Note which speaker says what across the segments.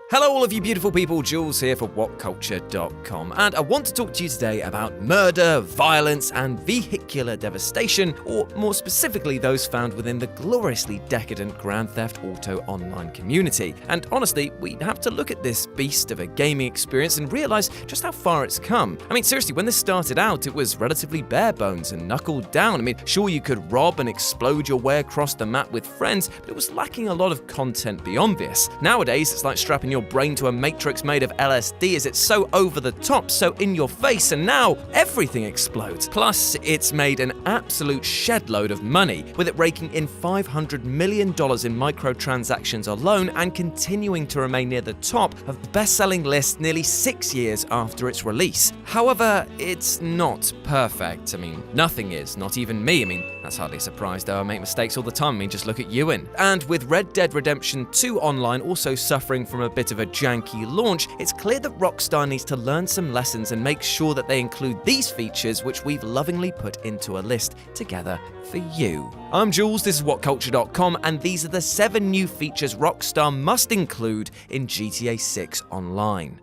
Speaker 1: Hello all of you beautiful people, Jules here for WhatCulture.com, and I want to talk to you today about murder, violence and vehicular devastation, or more specifically those found within the gloriously decadent Grand Theft Auto online community. And honestly, we have to look at this beast of a gaming experience and realise just how far it's come. I mean, seriously, when this started out, it was relatively bare bones and knuckled down. I mean, sure, you could rob and explode your way across the map with friends, but it was lacking a lot of content beyond this. Nowadays, it's like strapping your brain to a matrix made of LSD, as it's so over the top, so in your face, and now everything explodes. Plus, it's made an absolute shed load of money, with it raking in $500 million in microtransactions alone and continuing to remain near the top of the best-selling list nearly 6 years after its release. However, it's not perfect. I mean, nothing is, not even me. I mean, that's hardly a surprise, though. I make mistakes all the time. I mean, just look at Ewan. And with Red Dead Redemption 2 Online also suffering from a bit of a janky launch, it's clear that Rockstar needs to learn some lessons and make sure that they include these features, which we've lovingly put into a list together for you. I'm Jules, this is WhatCulture.com, and these are the 7 new features Rockstar must include in GTA 6 Online.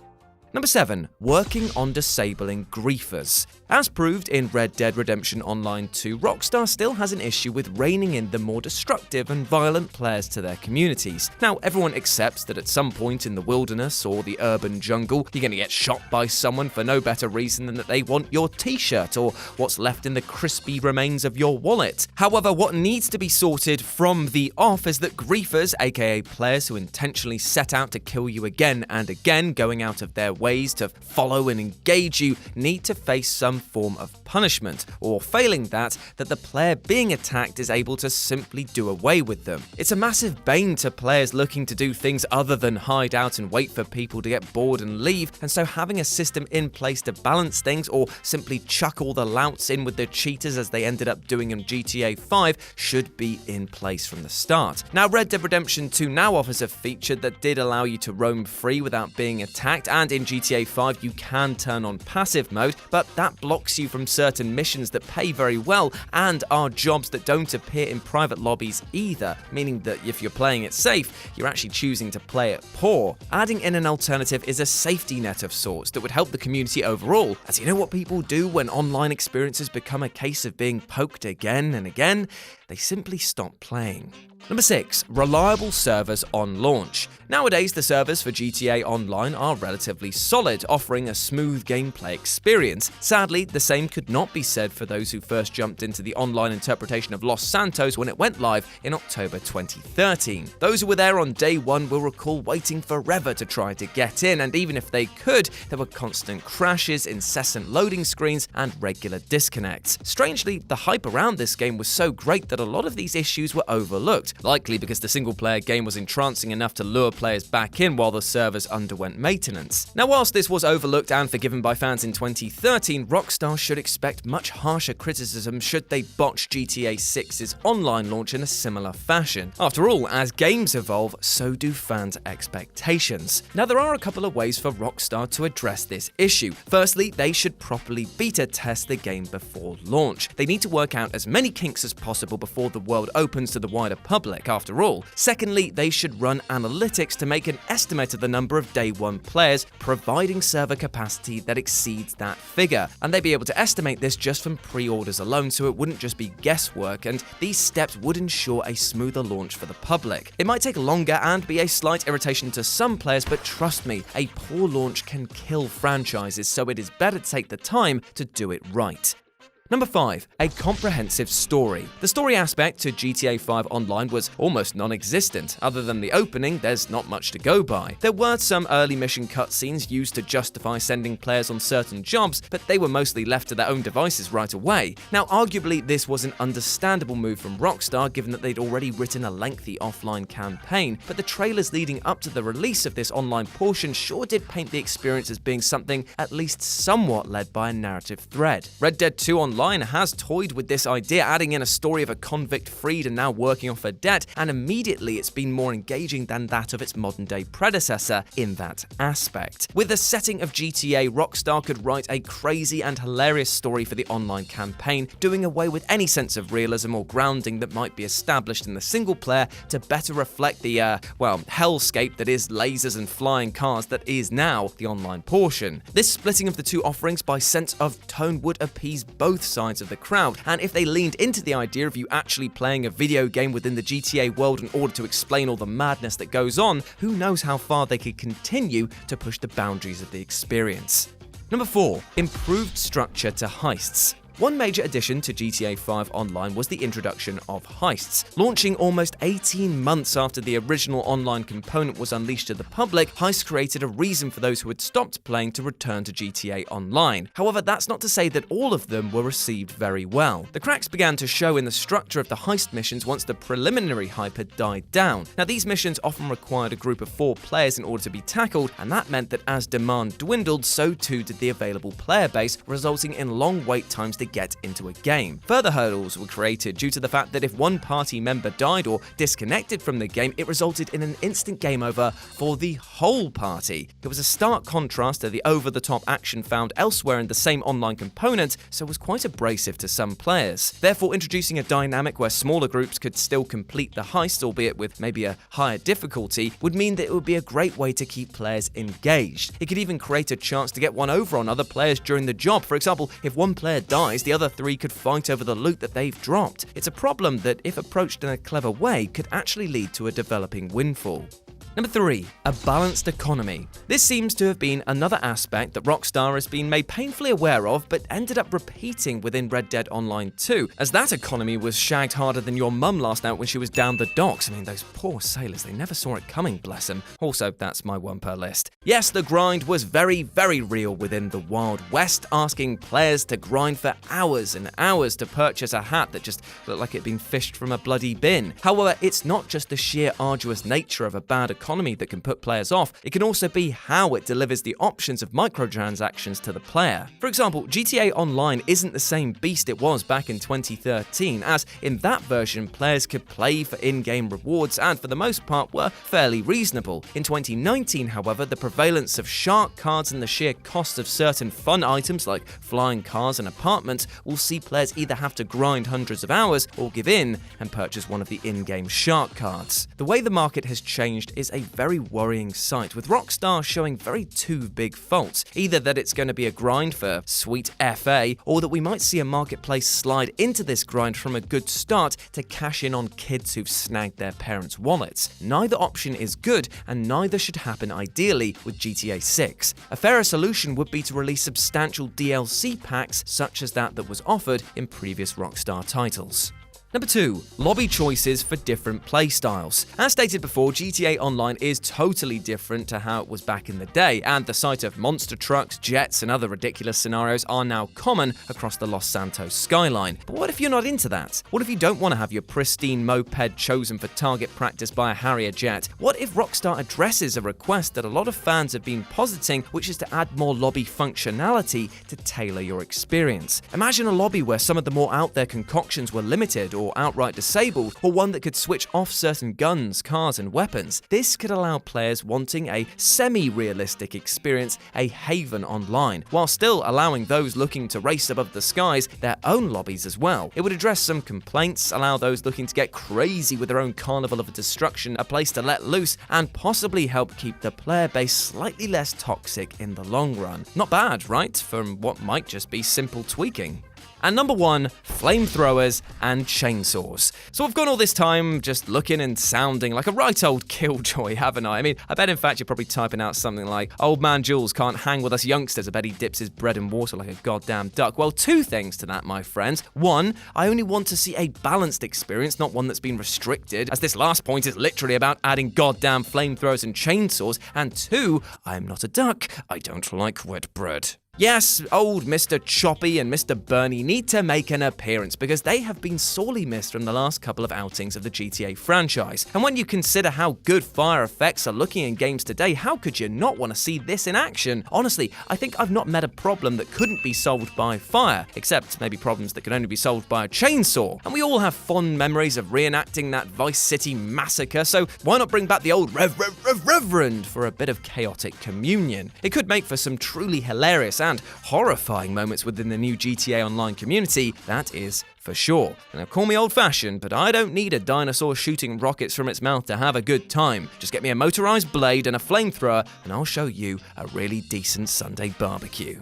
Speaker 1: Number 7. Working on disabling griefers. As proved in Red Dead Redemption Online 2, Rockstar still has an issue with reining in the more destructive and violent players to their communities. Now, everyone accepts that at some point in the wilderness or the urban jungle, you're going to get shot by someone for no better reason than that they want your t-shirt or what's left in the crispy remains of your wallet. However, what needs to be sorted from the off is that griefers, aka players who intentionally set out to kill you again and again, going out of their ways to follow and engage you, need to face some form of punishment, or failing that the player being attacked is able to simply do away with them. It's a massive bane to players looking to do things other than hide out and wait for people to get bored and leave, and so having a system in place to balance things, or simply chuck all the louts in with the cheaters as they ended up doing in GTA 5, should be in place from the start. Now, Red Dead Redemption 2 now offers a feature that did allow you to roam free without being attacked, and in GTA 5 you can turn on passive mode, but that blocks you from certain missions that pay very well and are jobs that don't appear in private lobbies either, meaning that if you're playing it safe, you're actually choosing to play it poor. Adding in an alternative is a safety net of sorts that would help the community overall, as you know what people do when online experiences become a case of being poked again and again? They simply stop playing. Number 6. Reliable servers on launch. Nowadays, the servers for GTA Online are relatively solid, offering a smooth gameplay experience. Sadly, the same could not be said for those who first jumped into the online interpretation of Los Santos when it went live in October 2013. Those who were there on day one will recall waiting forever to try to get in, and even if they could, there were constant crashes, incessant loading screens, and regular disconnects. Strangely, the hype around this game was so great that a lot of these issues were overlooked, likely because the single-player game was entrancing enough to lure players back in while the servers underwent maintenance. Now, whilst this was overlooked and forgiven by fans in 2013, Rockstar should expect much harsher criticism should they botch GTA 6's online launch in a similar fashion. After all, as games evolve, so do fans' expectations. Now, there are a couple of ways for Rockstar to address this issue. Firstly, they should properly beta test the game before launch. They need to work out as many kinks as possible before the world opens to the wider public, after all. Secondly, they should run analytics to make an estimate of the number of day one players, providing server capacity that exceeds that figure. And they'd be able to estimate this just from pre-orders alone, so it wouldn't just be guesswork, and these steps would ensure a smoother launch for the public. It might take longer and be a slight irritation to some players, but trust me, a poor launch can kill franchises, so it is better to take the time to do it right. Number 5. A comprehensive story. The story aspect to GTA 5 Online was almost non-existent. Other than the opening, there's not much to go by. There were some early mission cutscenes used to justify sending players on certain jobs, but they were mostly left to their own devices right away. Now, arguably, this was an understandable move from Rockstar, given that they'd already written a lengthy offline campaign, but the trailers leading up to the release of this online portion sure did paint the experience as being something at least somewhat led by a narrative thread. Red Dead 2 Online Online has toyed with this idea, adding in a story of a convict freed and now working off a debt, and immediately it's been more engaging than that of its modern-day predecessor in that aspect. With the setting of GTA, Rockstar could write a crazy and hilarious story for the online campaign, doing away with any sense of realism or grounding that might be established in the single player to better reflect the, hellscape that is lasers and flying cars that is now the online portion. This splitting of the two offerings by sense of tone would appease both sides of the crowd, and if they leaned into the idea of you actually playing a video game within the GTA world in order to explain all the madness that goes on, who knows how far they could continue to push the boundaries of the experience. Number 4. Improved structure to heists. One major addition to GTA 5 Online was the introduction of Heists. Launching almost 18 months after the original online component was unleashed to the public, Heists created a reason for those who had stopped playing to return to GTA Online. However, that's not to say that all of them were received very well. The cracks began to show in the structure of the heist missions once the preliminary hype had died down. Now, these missions often required a group of 4 players in order to be tackled, and that meant that as demand dwindled, so too did the available player base, resulting in long wait times to get into a game. Further hurdles were created due to the fact that if one party member died or disconnected from the game, it resulted in an instant game over for the whole party. It was a stark contrast to the over-the-top action found elsewhere in the same online component, so was quite abrasive to some players. Therefore, introducing a dynamic where smaller groups could still complete the heist, albeit with maybe a higher difficulty, would mean that it would be a great way to keep players engaged. It could even create a chance to get one over on other players during the job. For example, if one player dies, the other 3 could fight over the loot that they've dropped. It's a problem that, if approached in a clever way, could actually lead to a developing windfall. Number 3. A balanced economy. This seems to have been another aspect that Rockstar has been made painfully aware of, but ended up repeating within Red Dead Online 2, as that economy was shagged harder than your mum last night when she was down the docks. I mean, those poor sailors, they never saw it coming, bless them. Also, that's my one per list. Yes, the grind was very, very real within the Wild West, asking players to grind for hours and hours to purchase a hat that just looked like it'd been fished from a bloody bin. However, it's not just the sheer arduous nature of a bad economy that can put players off, it can also be how it delivers the options of microtransactions to the player. For example, GTA Online isn't the same beast it was back in 2013, as in that version players could play for in-game rewards and for the most part were fairly reasonable. In 2019, however, the prevalence of shark cards and the sheer cost of certain fun items like flying cars and apartments will see players either have to grind hundreds of hours or give in and purchase one of the in-game shark cards. The way the market has changed is a very worrying sight, with Rockstar showing very 2 big faults. Either that it's going to be a grind for sweet FA, or that we might see a marketplace slide into this grind from a good start to cash in on kids who've snagged their parents' wallets. Neither option is good, and neither should happen ideally with GTA 6. A fairer solution would be to release substantial DLC packs such as that was offered in previous Rockstar titles. Number 2. Lobby choices for different playstyles. As stated before, GTA Online is totally different to how it was back in the day, and the sight of monster trucks, jets, and other ridiculous scenarios are now common across the Los Santos skyline. But what if you're not into that? What if you don't want to have your pristine moped chosen for target practice by a Harrier jet? What if Rockstar addresses a request that a lot of fans have been positing, which is to add more lobby functionality to tailor your experience? Imagine a lobby where some of the more out there concoctions were limited or outright disabled, or one that could switch off certain guns, cars, and weapons. This could allow players wanting a semi-realistic experience a haven online, while still allowing those looking to race above the skies their own lobbies as well. It would address some complaints, allow those looking to get crazy with their own carnival of destruction a place to let loose, and possibly help keep the player base slightly less toxic in the long run. Not bad, right? From what might just be simple tweaking. And number 1, flamethrowers and chainsaws. So I've gone all this time just looking and sounding like a right old killjoy, haven't I? I mean, I bet in fact you're probably typing out something like, "Old man Jules can't hang with us youngsters, I bet he dips his bread in water like a goddamn duck." Well, 2 things to that, my friends. 1, I only want to see a balanced experience, not one that's been restricted, as this last point is literally about adding goddamn flamethrowers and chainsaws. And 2, I'm not a duck, I don't like wet bread. Yes, old Mr. Choppy and Mr. Bernie need to make an appearance because they have been sorely missed from the last couple of outings of the GTA franchise. And when you consider how good fire effects are looking in games today, how could you not want to see this in action? Honestly, I think I've not met a problem that couldn't be solved by fire, except maybe problems that could only be solved by a chainsaw. And we all have fond memories of reenacting that Vice City massacre, so why not bring back the old Reverend for a bit of chaotic communion? It could make for some truly hilarious and horrifying moments within the new GTA Online community, that is for sure. And now call me old-fashioned, but I don't need a dinosaur shooting rockets from its mouth to have a good time. Just get me a motorized blade and a flamethrower, and I'll show you a really decent Sunday barbecue.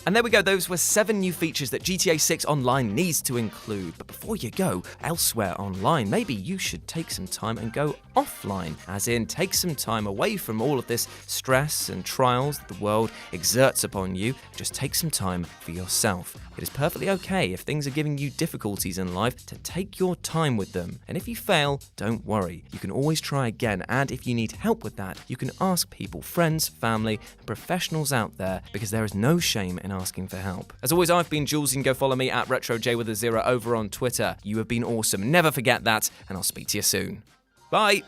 Speaker 1: And there we go, those were 7 new features that GTA 6 Online needs to include. But before you go elsewhere online, maybe you should take some time and go offline, as in take some time away from all of this stress and trials that the world exerts upon you. Just take some time for yourself. It is perfectly okay if things are giving you difficulties in life to take your time with them. And if you fail, don't worry. You can always try again, and if you need help with that, you can ask people, friends, family, and professionals out there, because there is no shame in asking for help. As always, I've been Jules. You can go follow me at RetroJ with a 0 over on Twitter. You have been awesome. Never forget that, and I'll speak to you soon. Bye!